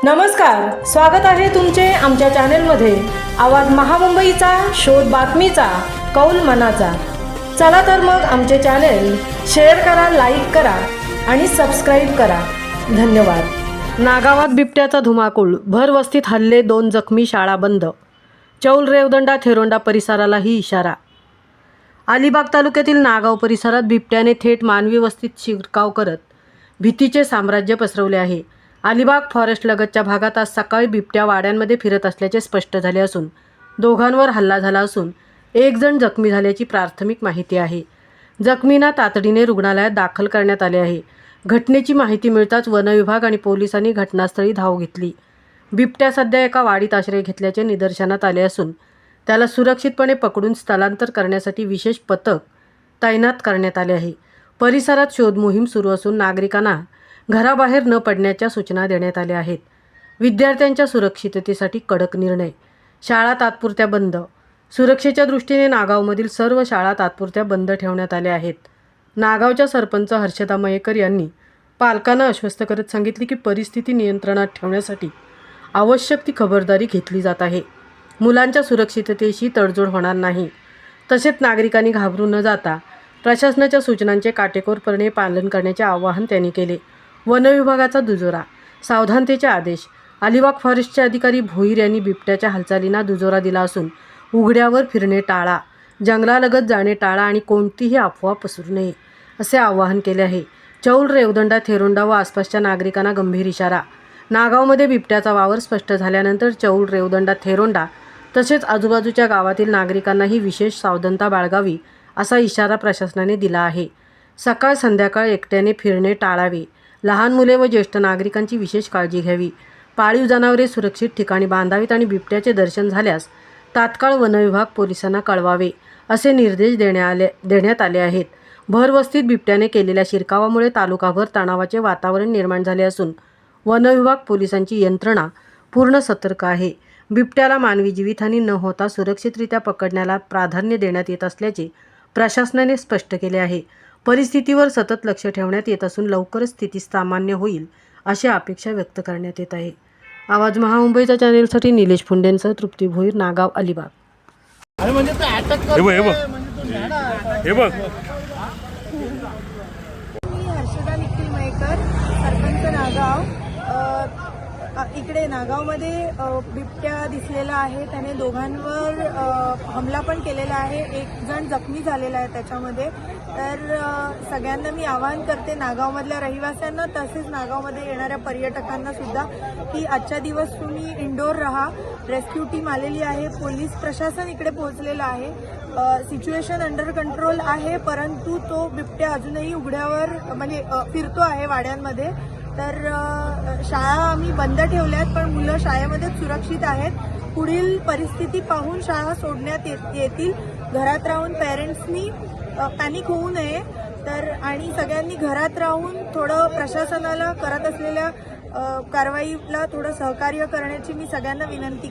नमस्कार, स्वागत आहे तुमचे आमच्या चॅनेलमध्ये। आवाज महामुंबईचा, शोध बातमीचा, कौल मनाचा। चला तर मग आमचे चॅनेल शेअर करा, लाईक करा आणि सबस्क्राईब करा। धन्यवाद। नागावात बिबट्याचा धुमाकूळ, भर वस्तीत हल्ले, 2 जखमी, शाळा बंद। चौल रेवदंडा थेरोंडा परिसरालाही इशारा। अलिबाग तालुक्यातील नागाव परिसरात बिबट्याने थेट मानवी वस्तीत शिरकाव करत भीतीचे साम्राज्य पसरवले आहे। अलिबाग फॉरेस्ट लगतच्या भागात आज सकाळी बिबट्या वाड्यांमध्ये फिरत असल्याचे स्पष्ट झाले असून दोघांवर हल्ला झाला असून 1 जण जखमी झाल्याची प्राथमिक माहिती आहे। जखमींना तातडीने रुग्णालयात दाखल करण्यात आले आहे। घटनेची माहिती मिळताच वन विभाग आणि पोलिसांनी घटनास्थळी धाव घेतली। बिबट्या सध्या एका वाडीत आश्रय घेतल्याचे निदर्शनात आले असून त्याला सुरक्षितपणे पकडून स्थलांतर करण्यासाठी विशेष पथक तैनात करण्यात आले आहे। परिसरात शोध मोहीम सुरू असून नागरिकांना घराबाहेर न पडण्याच्या सूचना देण्यात आल्या आहेत। विद्यार्थ्यांच्या सुरक्षिततेसाठी कडक निर्णय। शाळा तात्पुरत्या बंद। सुरक्षेच्या दृष्टीने नागावमधील सर्व शाळा तात्पुरत्या बंद ठेवण्यात आल्या आहेत। नागावच्या सरपंच हर्षदा मयेकर यांनी पालकांना आश्वस्त करत सांगितले की परिस्थिती नियंत्रणात ठेवण्यासाठी आवश्यक ती खबरदारी घेतली जात आहे। मुलांच्या सुरक्षिततेशी तडजोड होणार नाही। तसेच नागरिकांनी घाबरून न जाता प्रशासनाच्या सूचनांचे काटेकोरपणे पालन करण्याचे आवाहन त्यांनी केले। वन विभागाचा दुजोरा, सावधानतेचे आदेश। अलिबाग फॉरेस्टचे अधिकारी भोईर यांनी बिबट्याच्या हालचालींना दुजोरा दिला असून उघड्यावर फिरणे टाळा, जंगलालगत जाणे टाळा आणि कोणतीही अफवा पसरू नये असे आवाहन केले आहे। चौल रेवदंडा थेरोंडा व आसपासच्या नागरिकांना गंभीर इशारा। नागावमध्ये बिबट्याचा वावर स्पष्ट झाल्यानंतर चौल रेवदंडा थेरोंडा तसेच आजूबाजूच्या गावातील नागरिकांनाही विशेष सावधानता बाळगावी असा इशारा प्रशासनाने दिला आहे। सकाळ संध्याकाळ एकट्याने फिरणे टाळावे। लहान मुले व ज्येष्ठ नागरिकांची विशेष काळजी घ्यावी। पाळीव जनावरे सुरक्षित ठिकाणी बांधावीत आणि बिबट्याचे दर्शन झाल्यास तात्काळ वन विभाग पोलिसांना कळवावे असे निर्देश देण्यात आले आहेत। भरवस्तीत बिबट्याने केलेल्या शिरकावामुळे तालुकाभर तणावाचे वातावरण निर्माण झाले असून वन विभाग पोलिसांची यंत्रणा पूर्ण सतर्क आहे। बिबट्याला मानवी जीवितहानी न होता सुरक्षितरित्या पकडण्याला प्राधान्य देण्यात येत असल्याचे प्रशासनाने स्पष्ट केले आहे। परिस्थितीवर सतत लक्ष ठेवण्यात येत असून लवकरच स्थिती सामान्य होईल अशी अपेक्षा व्यक्त करण्यात येत आहे। आवाज महामुंबईच्या चॅनेलसाठी निलेश फुंडेंसह तृप्ती भोईर, नागाव, अलिबाग। मी हर्षदा निखिल मयेकर, सरपंच नागाव। इकडे नागावमध्ये बिबट्या दिसलेला आहे। त्याने दोघांवर हमला पण केलेला आहे। 1 जण जखमी झालेला आहे त्याच्यामध्ये। तर सगळ्यांना मी आवाहन करते, नागावमधल्या रहिवाशांना तसेच नागावमध्ये येणाऱ्या पर्यटकांना सुद्धा, की आजच्या दिवस तुम्ही इंडोर राहा। रेस्क्यू टीम आलेली आहे, पोलीस प्रशासन इकडे पोहोचलेलं आहे। सिच्युएशन अंडर कंट्रोल आहे, परंतु तो बिबट्या अजूनही उघड्यावर म्हणजे फिरतो आहे वाड्यांमध्ये। तर शाळा आम्ही बंद ठेवल्यात, पण मुलं शाळेमध्ये सुरक्षित आहेत। पुढील परिस्थिती पाहून शाळा सोडण्यात येतील। घरात राहून पेरेंट्सनी पॅनिक होऊ नये। तर आणि सगळ्यांनी घरात राहून थोडं प्रशासनाला करत असलेल्या कारवाईला थोडं सहकार्य करण्याची मी सगळ्यांना विनंती